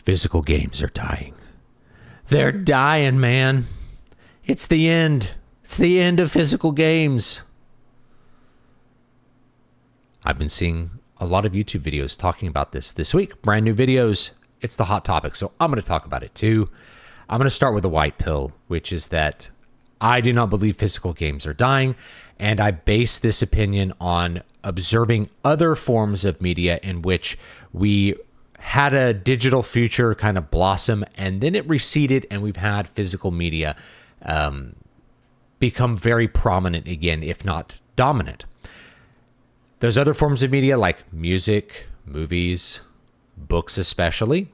Physical games are dying. They're dying, man. It's the end. It's the end of physical games. I've been seeing a lot of YouTube videos talking about this week. Brand new videos. It's the hot topic, so I'm going to talk about it too. I'm going to start with the white pill, which is that I do not believe physical games are dying, and I base this opinion on observing other forms of media in which we had a digital future kind of blossom, and then it receded, and we've had physical media become very prominent again, if not dominant. Those other forms of media like music, movies, books especially,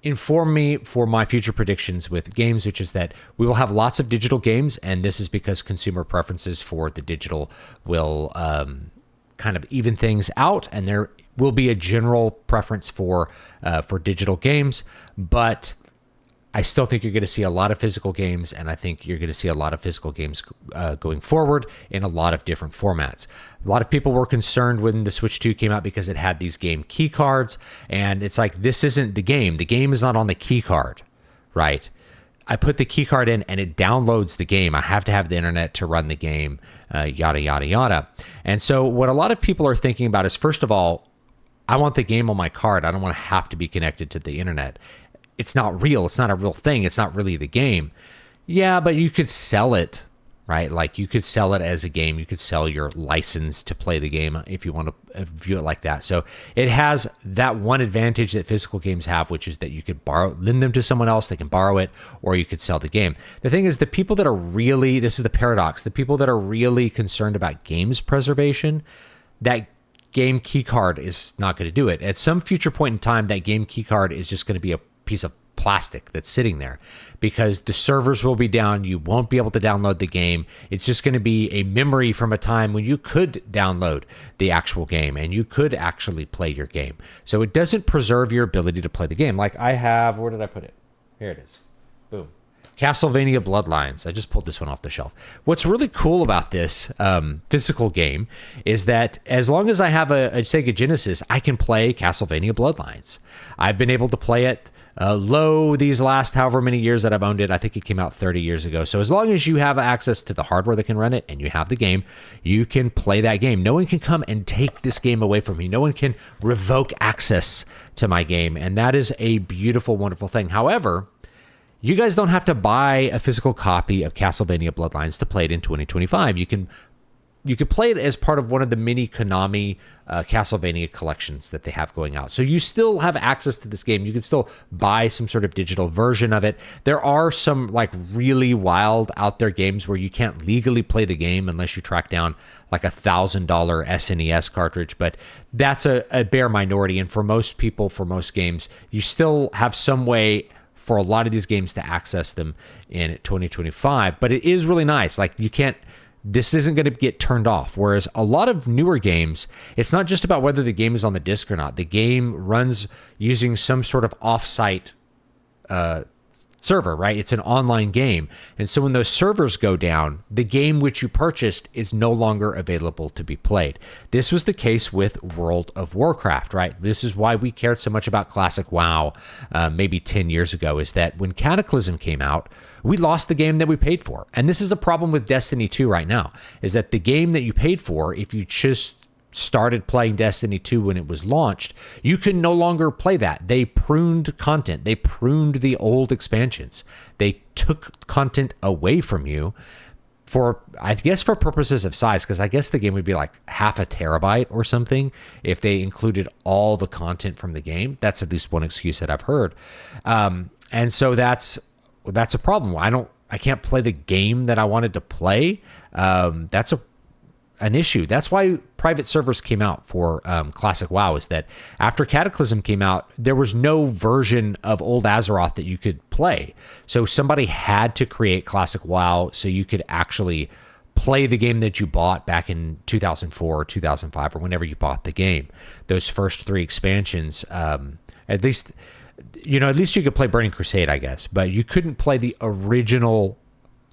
inform me for my future predictions with games, which is that we will have lots of digital games, and this is because consumer preferences for the digital will kind of even things out, and there will be a general preference for digital games, but I still think you're going to see a lot of physical games, and I think you're going to see a lot of physical games going forward in a lot of different formats. A lot of people were concerned when the Switch 2 came out because it had these game key cards, and it's like, this isn't the game. The game is not on the key card, right? I put the key card in and it downloads the game. I have to have the internet to run the game, yada, yada, yada. And so what a lot of people are thinking about is, first of all, I want the game on my card. I don't want to have to be connected to the internet. It's not real. It's not a real thing. It's not really the game. Yeah, but you could sell it, right? Like, you could sell it as a game. You could sell your license to play the game if you want to view it like that. So it has that one advantage that physical games have, which is that you could lend them to someone else. They can borrow it, or you could sell the game. The thing is, the people that are really, this is the paradox, the people that are really concerned about games preservation, that game key card is not going to do it. At some future point in time, that game key card is just going to be a piece of plastic that's sitting there because the servers will be down. You won't be able to download the game. It's just going to be a memory from a time when you could download the actual game and you could actually play your game. So it doesn't preserve your ability to play the game. Like I have, where did I put it? Here it is. Boom. Castlevania Bloodlines. I just pulled this one off the shelf. What's really cool about this physical game is that as long as I have a Sega Genesis, I can play Castlevania Bloodlines. I've been able to play it low these last however many years that I've owned it. I think it came out 30 years ago. So as long as you have access to the hardware that can run it and you have the game, you can play that game. No one can come and take this game away from me. No one can revoke access to my game. And that is a beautiful, wonderful thing. However, you guys don't have to buy a physical copy of Castlevania Bloodlines to play it in 2025. You could play it as part of one of the mini Konami Castlevania collections that they have going out. So you still have access to this game. You can still buy some sort of digital version of it. There are some like really wild out there games where you can't legally play the game unless you track down like $1,000 SNES cartridge, but that's a bare minority. And for most people, for most games, you still have some way for a lot of these games to access them in 2025. But it is really nice. Like, this isn't going to get turned off. Whereas a lot of newer games, it's not just about whether the game is on the disc or not. The game runs using some sort of off-site server, right? It's an online game. And so when those servers go down, the game which you purchased is no longer available to be played. This was the case with World of Warcraft, right? This is why we cared so much about Classic WoW maybe 10 years ago, is that when Cataclysm came out, we lost the game that we paid for. And this is a problem with Destiny 2 right now, is that the game that you paid for, if you just started playing Destiny 2 when it was launched, you can no longer play that. They pruned content. They pruned the old expansions. They took content away from you for, I guess, for purposes of size, because I guess the game would be like half a terabyte or something if they included all the content from the game. That's at least one excuse that I've heard. And so that's a problem. I can't play the game that I wanted to play. That's an issue. That's why private servers came out for Classic WoW, is that after Cataclysm came out, there was no version of Old Azeroth that you could play. So somebody had to create Classic WoW so you could actually play the game that you bought back in 2004 or 2005 or whenever you bought the game. Those first 3 expansions, at least you could play Burning Crusade, I guess, but you couldn't play the original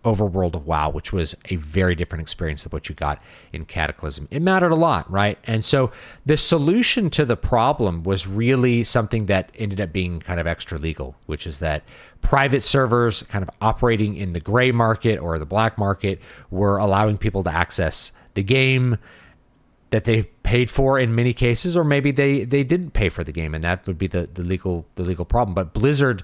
over World of WoW, which was a very different experience than what you got in Cataclysm. It mattered a lot, right? And so the solution to the problem was really something that ended up being kind of extra legal, which is that private servers kind of operating in the gray market or the black market were allowing people to access the game that they paid for in many cases, or maybe they didn't pay for the game, and that would be the legal problem. But Blizzard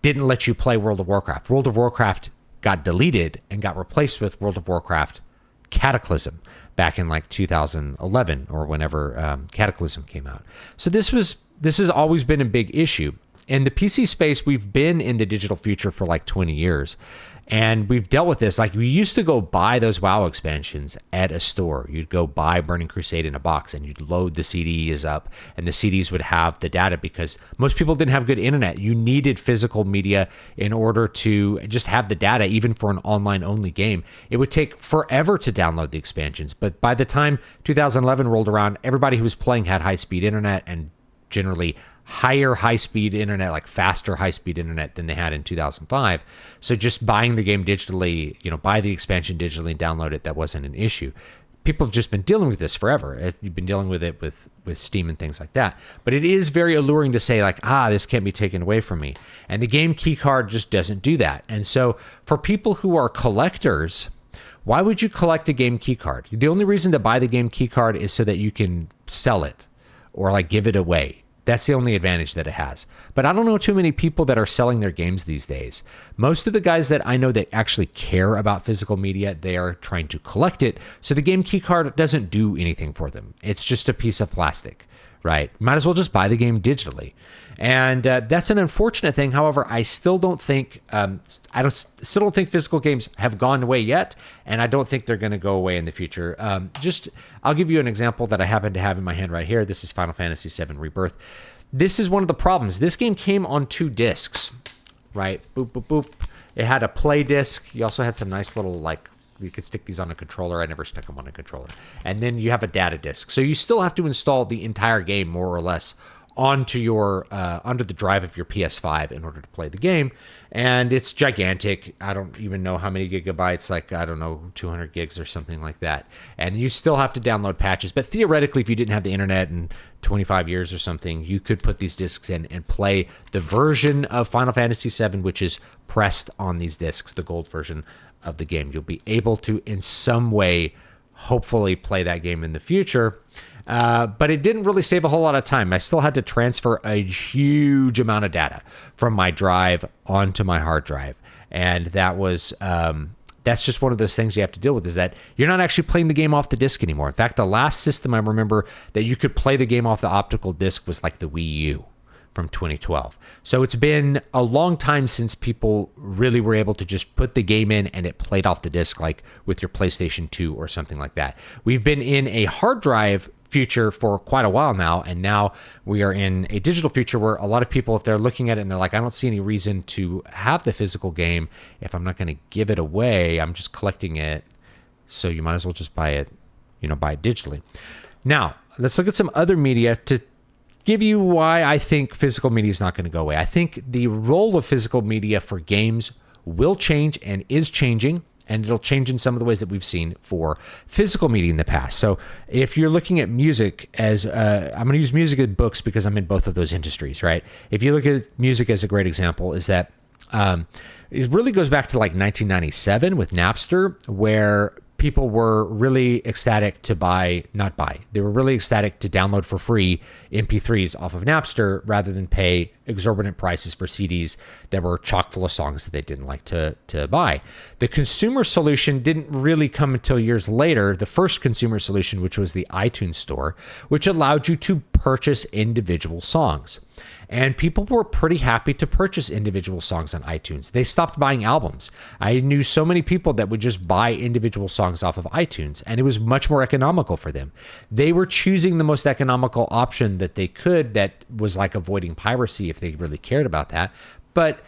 didn't let you play World of Warcraft. World of Warcraft got deleted and got replaced with World of Warcraft Cataclysm back in like 2011 or whenever Cataclysm came out. So this has always been a big issue. In the PC space, we've been in the digital future for like 20 years. And we've dealt with this. Like, we used to go buy those WoW expansions at a store. You'd go buy Burning Crusade in a box, and you'd load the CDs up, and the CDs would have the data because most people didn't have good internet. You needed physical media in order to just have the data, even for an online-only game. It would take forever to download the expansions. But by the time 2011 rolled around, everybody who was playing had high-speed internet and generally higher high-speed internet, like faster high-speed internet than they had in 2005. So just buying the game digitally, buy the expansion digitally and download it, that wasn't an issue. People have just been dealing with this forever. You've been dealing with it with Steam and things like that. But it is very alluring to say like, this can't be taken away from me. And the game key card just doesn't do that. And so for people who are collectors, why would you collect a game key card? The only reason to buy the game key card is so that you can sell it or like give it away. That's the only advantage that it has. But I don't know too many people that are selling their games these days. Most of the guys that I know that actually care about physical media, they are trying to collect it. So the game key card doesn't do anything for them. It's just a piece of plastic, right? Might as well just buy the game digitally. And that's an unfortunate thing. However, I still don't think still don't think physical games have gone away yet, and I don't think they're going to go away in the future. I'll give you an example that I happen to have in my hand right here. This is Final Fantasy VII Rebirth. This is one of the problems. This game came on 2 discs, right? Boop, boop, boop. It had a play disc. You also had some nice little, you could stick these on a controller. I never stuck them on a controller. And then you have a data disc. So you still have to install the entire game, more or less, onto the drive of your PS5 in order to play the game. And it's gigantic. I don't even know how many gigabytes, 200 gigs or something like that. And you still have to download patches. But theoretically, if you didn't have the internet in 25 years or something, you could put these discs in and play the version of Final Fantasy VII, which is pressed on these discs, the gold version of the game. You'll be able to, in some way, hopefully play that game in the future. But it didn't really save a whole lot of time. I still had to transfer a huge amount of data from my drive onto my hard drive. And that was, that's just one of those things you have to deal with, is that you're not actually playing the game off the disc anymore. In fact, the last system I remember that you could play the game off the optical disc was like the Wii U from 2012. So it's been a long time since people really were able to just put the game in and it played off the disc, like with your PlayStation 2 or something like that. We've been in a hard drive future for quite a while now, and now we are in a digital future where a lot of people, if they're looking at it and they're like, I don't see any reason to have the physical game if I'm not going to give it away, I'm just collecting it, so you might as well just buy it digitally. Now let's look at some other media to give you why I think physical media is not going to go away. I think the role of physical media for games will change and is changing, and it'll change in some of the ways that we've seen for physical media in the past. So if you're looking at music as, I'm going to use music and books because I'm in both of those industries, right? If you look at music as a great example, is that it really goes back to like 1997 with Napster, where people were really ecstatic to they were really ecstatic to download for free MP3s off of Napster rather than pay exorbitant prices for CDs that were chock full of songs that they didn't like to buy. The consumer solution didn't really come until years later. The first consumer solution, which was the iTunes Store, which allowed you to purchase individual songs. And people were pretty happy to purchase individual songs on iTunes. They stopped buying albums. I knew so many people that would just buy individual songs off of iTunes, and it was much more economical for them. They were choosing the most economical option that they could, that was like avoiding piracy if they really cared about that. But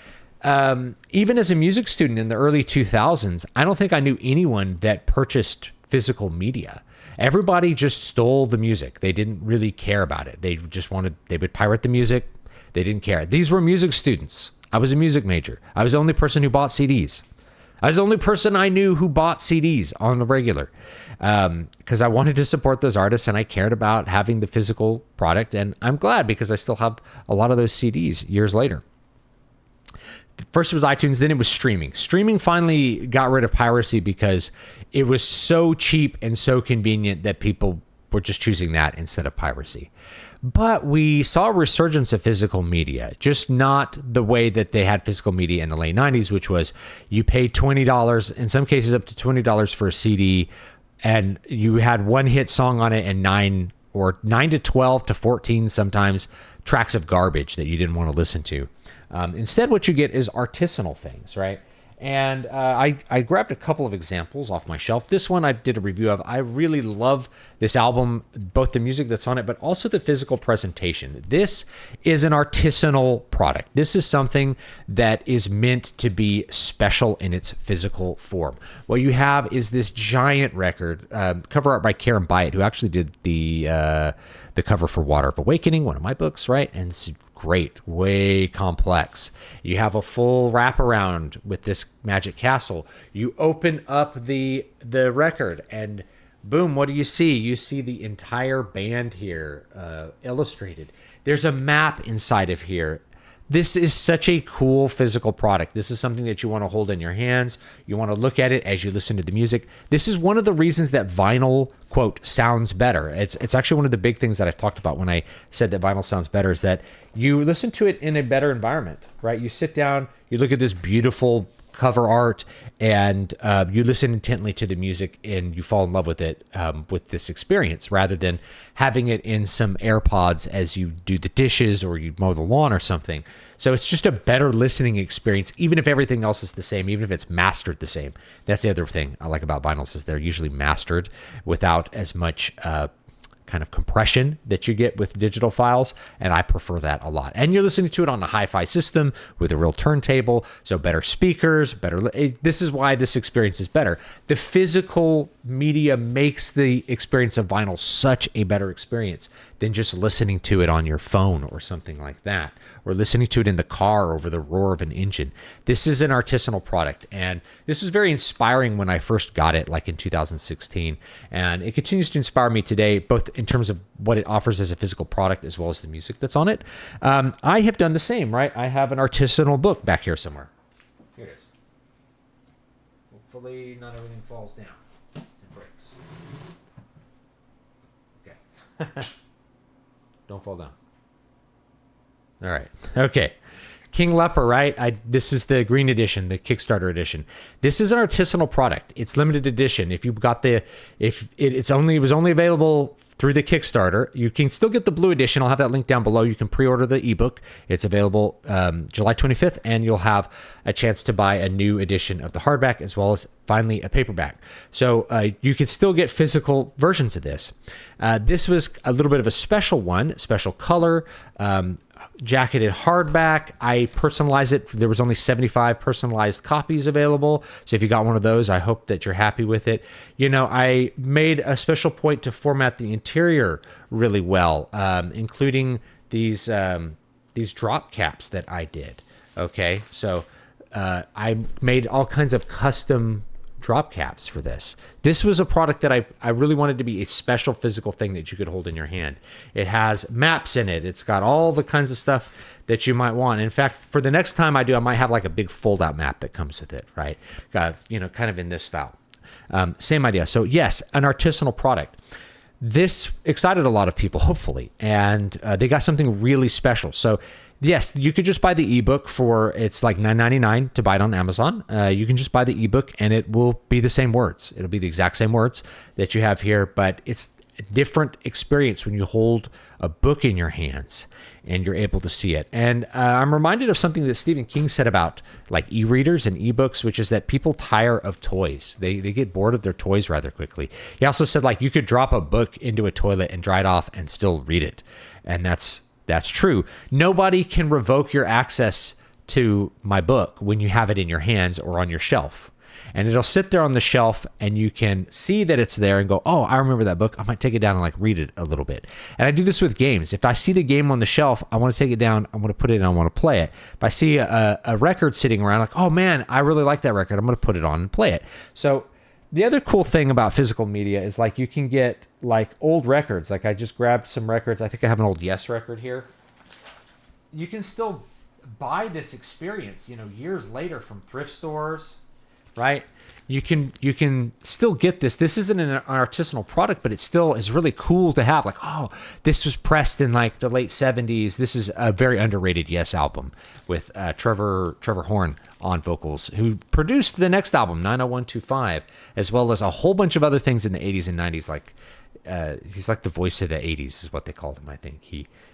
even as a music student in the early 2000s, I don't think I knew anyone that purchased physical media. Everybody just stole the music. They didn't really care about it. They would pirate the music. They didn't care. These were music students. I was a music major. I was the only person who bought CDs. I was the only person I knew who bought CDs on the regular, because I wanted to support those artists and I cared about having the physical product. And I'm glad, because I still have a lot of those CDs years later. First it was iTunes, then it was streaming. Streaming finally got rid of piracy because it was so cheap and so convenient that people were just choosing that instead of piracy. But we saw a resurgence of physical media, just not the way that they had physical media in the late 90s, which was you paid $20, in some cases up to $20 for a CD, and you had one hit song on it and 9 to 12 to 14 sometimes tracks of garbage that you didn't want to listen to. Instead, what you get is artisanal things, right? And I grabbed a couple of examples off my shelf. This one I did a review of. I really love this album, both the music that's on it, but also the physical presentation. This is an artisanal product. This is something that is meant to be special in its physical form. What you have is this giant record, cover art by Karen Byatt, who actually did the cover for Water of Awakening, one of my books, right? And it's great, way complex. You have a full wraparound with this Magic Castle. You open up the record and boom, what do you see? You see the entire band here illustrated. There's a map inside of here. This is such a cool physical product. This is something that you want to hold in your hands. You want to look at it as you listen to the music. This is one of the reasons that vinyl, quote, sounds better. It's actually one of the big things that I talked about when I said that vinyl sounds better, is that you listen to it in a better environment, right? You sit down, you look at this beautiful cover art, and you listen intently to the music and you fall in love with it, with this experience, rather than having it in some AirPods as you do the dishes or you mow the lawn or something. So it's just a better listening experience, even if everything else is the same, even if it's mastered the same. That's the other thing I like about vinyls, is they're usually mastered without as much kind of compression that you get with digital files, and I prefer that a lot. And you're listening to it on a hi-fi system with a real turntable, so better speakers, this is why this experience is better. The physical media makes the experience of vinyl such a better experience than just listening to it on your phone or something like that, or listening to it in the car over the roar of an engine. This is an artisanal product, and this was very inspiring when I first got it, like in 2016, and it continues to inspire me today, both in terms of what it offers as a physical product as well as the music that's on it. I have done the same, right? I have an artisanal book back here somewhere. Here it is. Hopefully not everything falls down and breaks. Okay. Don't fall down. All right. Okay. King Leper, right? This is the green edition, the Kickstarter edition. This is an artisanal product. It's limited edition. If you got it was only available through the Kickstarter. You can still get the blue edition. I'll have that link down below. You can pre-order the ebook. It's available July 25th, and you'll have a chance to buy a new edition of the hardback, as well as finally a paperback. So you can still get physical versions of this. This was a little bit of a special one, special color, jacketed hardback. I personalized it. There was only 75 personalized copies available. So if you got one of those, I hope that you're happy with it. You know, I made a special point to format the interior really well, including these drop caps that I did. Okay, so I made all kinds of custom drop caps for this. This was a product that I really wanted to be a special physical thing that you could hold in your hand. It has maps in it. It's got all the kinds of stuff that you might want. In fact, for the next time I do, I might have like a big fold-out map that comes with it, right? Kind of in this style. Same idea. So yes, an artisanal product. This excited a lot of people, hopefully, and they got something really special. So yes, you could just buy the ebook it's like $9.99 to buy it on Amazon. You can just buy the ebook and it will be the same words. It'll be the exact same words that you have here, but it's a different experience when you hold a book in your hands and you're able to see it. And I'm reminded of something that Stephen King said about like e-readers and ebooks, which is that people tire of toys. They get bored of their toys rather quickly. He also said like you could drop a book into a toilet and dry it off and still read it. And that's true. Nobody can revoke your access to my book when you have it in your hands or on your shelf. and it'll sit there on the shelf, and you can see that it's there and go, oh, I remember that book. I might take it down and like read it a little bit. And I do this with games. If I see the game on the shelf, I want to take it down, I want to put it in, I want to play it. If I see a record sitting around, like, oh man, I really like that record, I'm going to put it on and play it. So the other cool thing about physical media is like you can get like old records. Like I just grabbed some records. I think I have an old Yes record here. You can still buy this experience, years later from thrift stores, right? You can still get this. This isn't an artisanal product, but it still is really cool to have. Like, oh, this was pressed in like the late 70s. This is a very underrated Yes album with Trevor Horn on vocals, who produced the next album, 90125, as well as a whole bunch of other things in the 80s and 90s. Like he's like the voice of the 80s is what they called him, I think.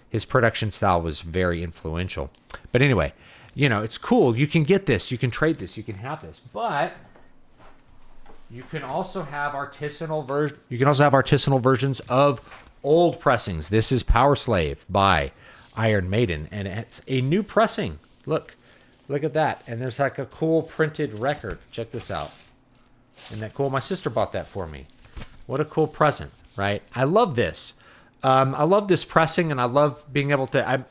His production style was very influential. But anyway, it's cool. You can get this. You can trade this. You can have this. But you can also have artisanal versions of old pressings. This is Powerslave by Iron Maiden, and it's a new pressing. Look at that. And there's like a cool printed record. Check this out. Isn't that cool? My sister bought that for me. What a cool present, right? I love this. I love this pressing, and I love being able to.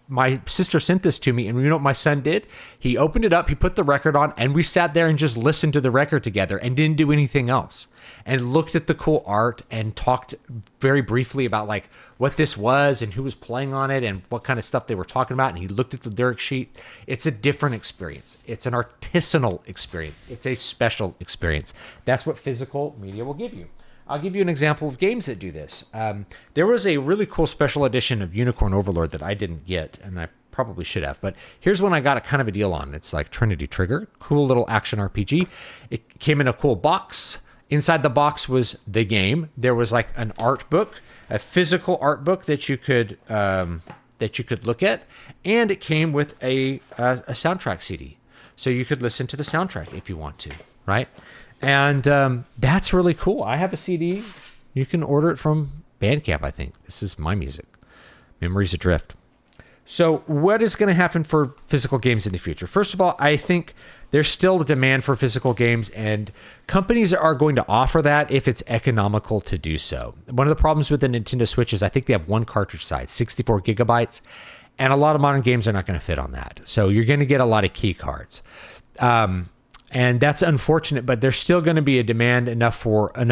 My sister sent this to me, and you know what my son did? He opened it up, he put the record on, and we sat there and just listened to the record together and didn't do anything else. And looked at the cool art and talked very briefly about like what this was and who was playing on it and what kind of stuff they were talking about. And he looked at the lyric sheet. It's a different experience. It's an artisanal experience. It's a special experience. That's what physical media will give you. I'll give you an example of games that do this. There was a really cool special edition of Unicorn Overlord that I didn't get, and I probably should have. But here's one I got a kind of a deal on. It's like Trinity Trigger, cool little action RPG. It came in a cool box. Inside the box was the game. There was like an art book, a physical art book that you could look at, and it came with a soundtrack CD, so you could listen to the soundtrack if you want to, right? And that's really cool. I have a CD. You can order it from Bandcamp, I think. This is my music. Memories Adrift. So what is going to happen for physical games in the future? First of all, I think there's still a demand for physical games, and companies are going to offer that if it's economical to do so. One of the problems with the Nintendo Switch is I think they have one cartridge size, 64 gigabytes, and a lot of modern games are not going to fit on that. So you're going to get a lot of key cards. And that's unfortunate, but there's still going to be a demand enough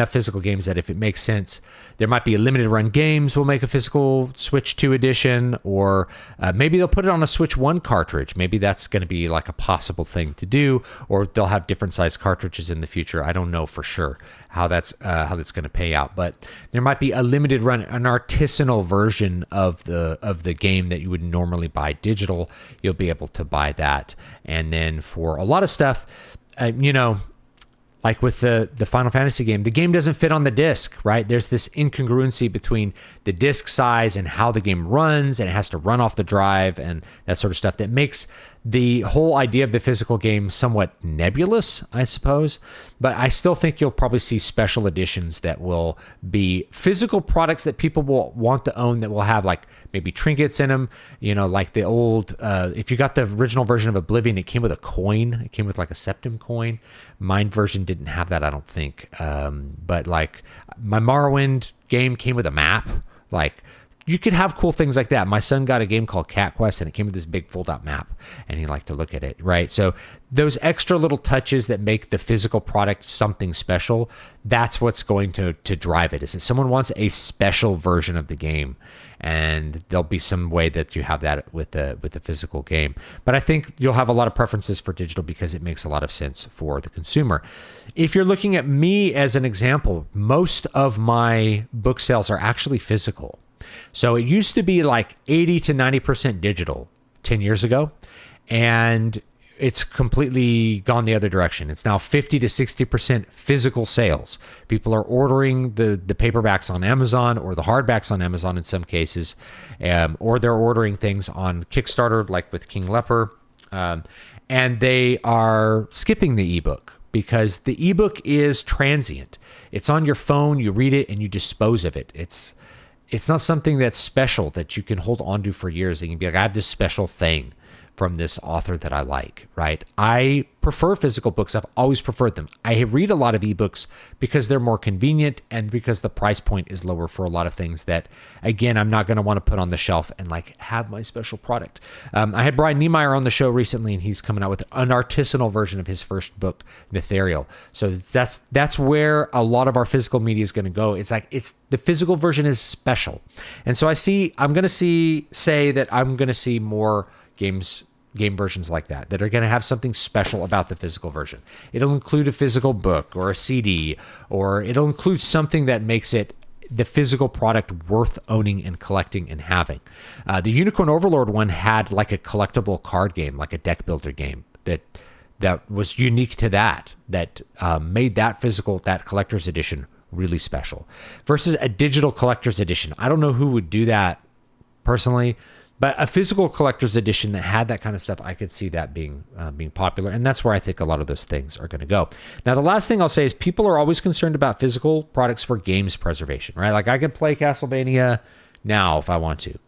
physical games that if it makes sense, there might be a limited run games will make a physical Switch 2 edition, or maybe they'll put it on a Switch 1 cartridge. Maybe that's going to be like a possible thing to do, or they'll have different size cartridges in the future. I don't know for sure how that's going to pay out, but there might be a limited run, an artisanal version of the game that you would normally buy digital. You'll be able to buy that, and then for a lot of stuff. Like with the Final Fantasy game, the game doesn't fit on the disc, right? There's this incongruency between the disc size and how the game runs, and it has to run off the drive and that sort of stuff that makes the whole idea of the physical game somewhat nebulous, I suppose. But I still think you'll probably see special editions that will be physical products that people will want to own, that will have like maybe trinkets in them, like the old, if you got the original version of Oblivion, it came with a coin. It came with like a septum coin. Mine version didn't have that, I don't think. But like my Morrowind game came with a map. Like, you could have cool things like that. My son got a game called Cat Quest, and it came with this big fold-out map, and he liked to look at it, right? So those extra little touches that make the physical product something special, that's what's going to drive it. Is that someone wants a special version of the game, and there'll be some way that you have that with the physical game. But I think you'll have a lot of preferences for digital because it makes a lot of sense for the consumer. If you're looking at me as an example, most of my book sales are actually physical. So it used to be like 80 to 90% digital 10 years ago, and it's completely gone the other direction. It's now 50 to 60% physical sales. People are ordering the paperbacks on Amazon, or the hardbacks on Amazon in some cases, or they're ordering things on Kickstarter, like with King Leper, and they are skipping the ebook because the ebook is transient. It's on your phone, you read it, and you dispose of it. It's not something that's special that you can hold on to for years and you can be like, I have this special thing from this author that I like, right? I prefer physical books. I've always preferred them. I read a lot of ebooks because they're more convenient and because the price point is lower for a lot of things that, again, I'm not going to want to put on the shelf and like have my special product. I had Brian Niemeyer on the show recently, and he's coming out with an artisanal version of his first book, Netherial. So that's where a lot of our physical media is going to go. It's like the physical version is special, and so I'm going to see more game versions like that are going to have something special about the physical version. It'll include a physical book or a CD, or it'll include something that makes it the physical product worth owning and collecting and having. The Unicorn Overlord one had like a collectible card game, like a deck builder game that was unique to that made that collector's edition really special versus a digital collector's edition. I don't know who would do that personally, but a physical collector's edition that had that kind of stuff, I could see that being popular, and that's where I think a lot of those things are going to go. Now, the last thing I'll say is people are always concerned about physical products for games preservation, right? Like I can play Castlevania now if I want to.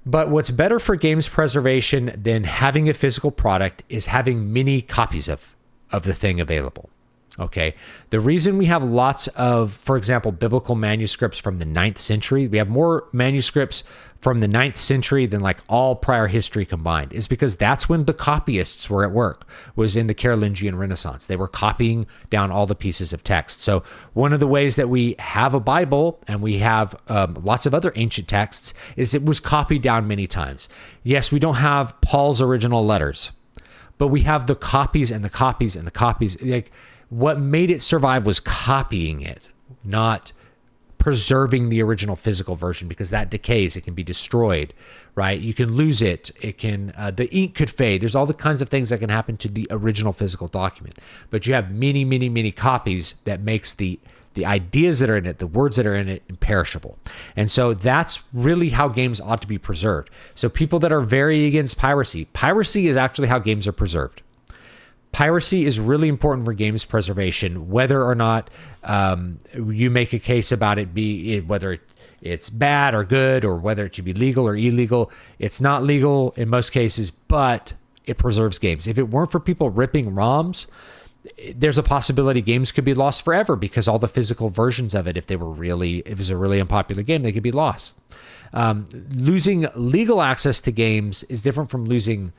But what's better for games preservation than having a physical product is having many copies of the thing available. Okay. The reason we have lots of, for example, biblical manuscripts from the 9th century, we have more manuscripts from the 9th century than like all prior history combined, is because that's when the copyists were at work, was in the Carolingian Renaissance. They were copying down all the pieces of text. So one of the ways that we have a Bible and we have lots of other ancient texts is it was copied down many times. Yes, we don't have Paul's original letters, but we have the copies and the copies and the copies. Like, what made it survive was copying it, not preserving the original physical version, because that decays. It can be destroyed, right? You can lose it. It can, the ink could fade. There's all the kinds of things that can happen to the original physical document. But you have many, many, many copies that makes the ideas that are in it, the words that are in it, imperishable. And so that's really how games ought to be preserved. So people that are very against piracy is actually how games are preserved. Piracy is really important for games preservation, whether or not you make a case about whether it's bad or good, or whether it should be legal or illegal. It's not legal in most cases, but it preserves games. If it weren't for people ripping ROMs, there's a possibility games could be lost forever, because all the physical versions of it, if it was a really unpopular game, they could be lost. Losing legal access to games is different from losing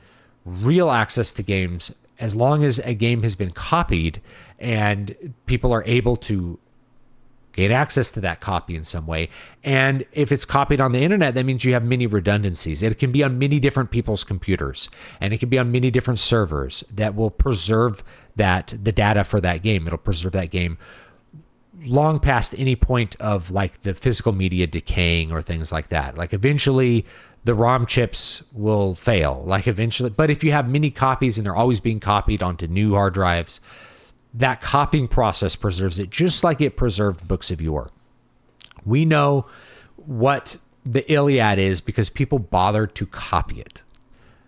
real access to games, as long as a game has been copied and people are able to gain access to that copy in some way. And if it's copied on the internet, that means you have many redundancies. It can be on many different people's computers, and it can be on many different servers that will preserve the data for that game. It'll preserve that game long past any point of like the physical media decaying or things like that. Like eventually the ROM chips will fail, but if you have many copies and they're always being copied onto new hard drives, that copying process preserves it, just like it preserved books of yore. We know what the Iliad is because people bothered to copy it,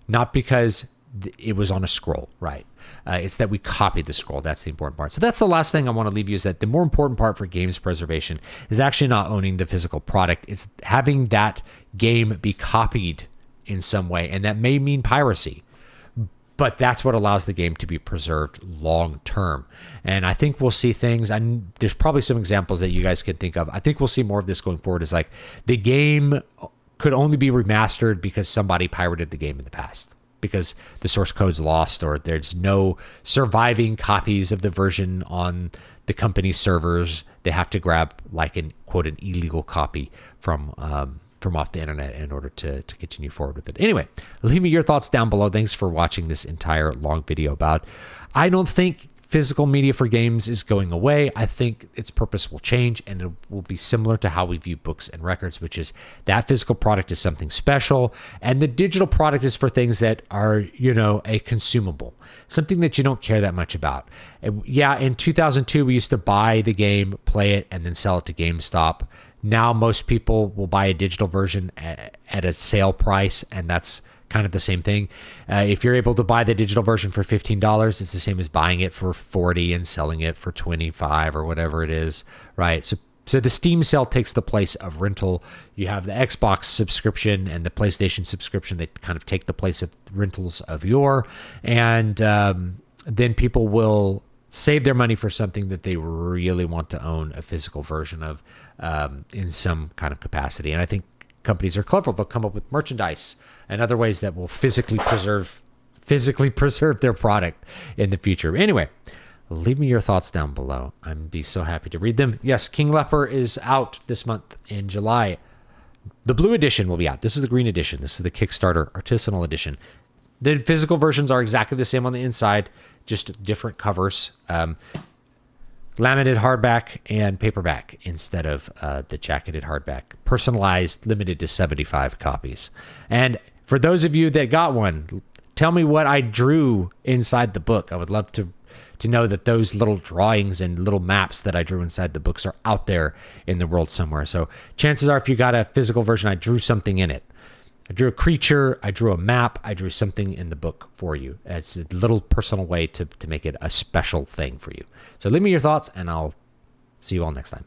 not because it was on a scroll, right? It's that we copied the scroll. That's the important part. So that's the last thing I want to leave you, is that the more important part for games preservation is actually not owning the physical product. It's having that game be copied in some way, and that may mean piracy. But that's what allows the game to be preserved long term. And I think we'll see things, and there's probably some examples that you guys can think of. I think we'll see more of this going forward, is like the game could only be remastered because somebody pirated the game in the past, because the source code's lost, or there's no surviving copies of the version on the company's servers. They have to grab like an illegal copy from off the internet in order to continue forward with it. Anyway, leave me your thoughts down below. Thanks for watching this entire long video I don't think physical media for games is going away. I think its purpose will change, and it will be similar to how we view books and records, which is that physical product is something special, and the digital product is for things that are, a consumable, something that you don't care that much about. Yeah, in 2002, we used to buy the game, play it, and then sell it to GameStop. Now, most people will buy a digital version at a sale price, and that's kind of the same thing. If you're able to buy the digital version for $15, it's the same as buying it for $40 and selling it for $25 or whatever it is, right? So So the Steam sale takes the place of rental. You have the Xbox subscription and the PlayStation subscription. They kind of take the place of rentals of yore. And then people will save their money for something that they really want to own a physical version of in some kind of capacity. And I think companies are clever. They'll come up with merchandise and other ways that will physically preserve their product in the future. Anyway, leave me your thoughts down below. I'd be so happy to read them. Yes, King Leper is out this month in July. The blue edition will be out. This is the green edition. This is the Kickstarter artisanal edition. The physical versions are exactly the same on the inside, just different covers. Laminated hardback and paperback instead of the jacketed hardback. Personalized, limited to 75 copies. And for those of you that got one, tell me what I drew inside the book. I would love to know that those little drawings and little maps that I drew inside the books are out there in the world somewhere. So chances are if you got a physical version, I drew something in it. I drew a creature, I drew a map, I drew something in the book for you. It's a little personal way to make it a special thing for you. So leave me your thoughts, and I'll see you all next time.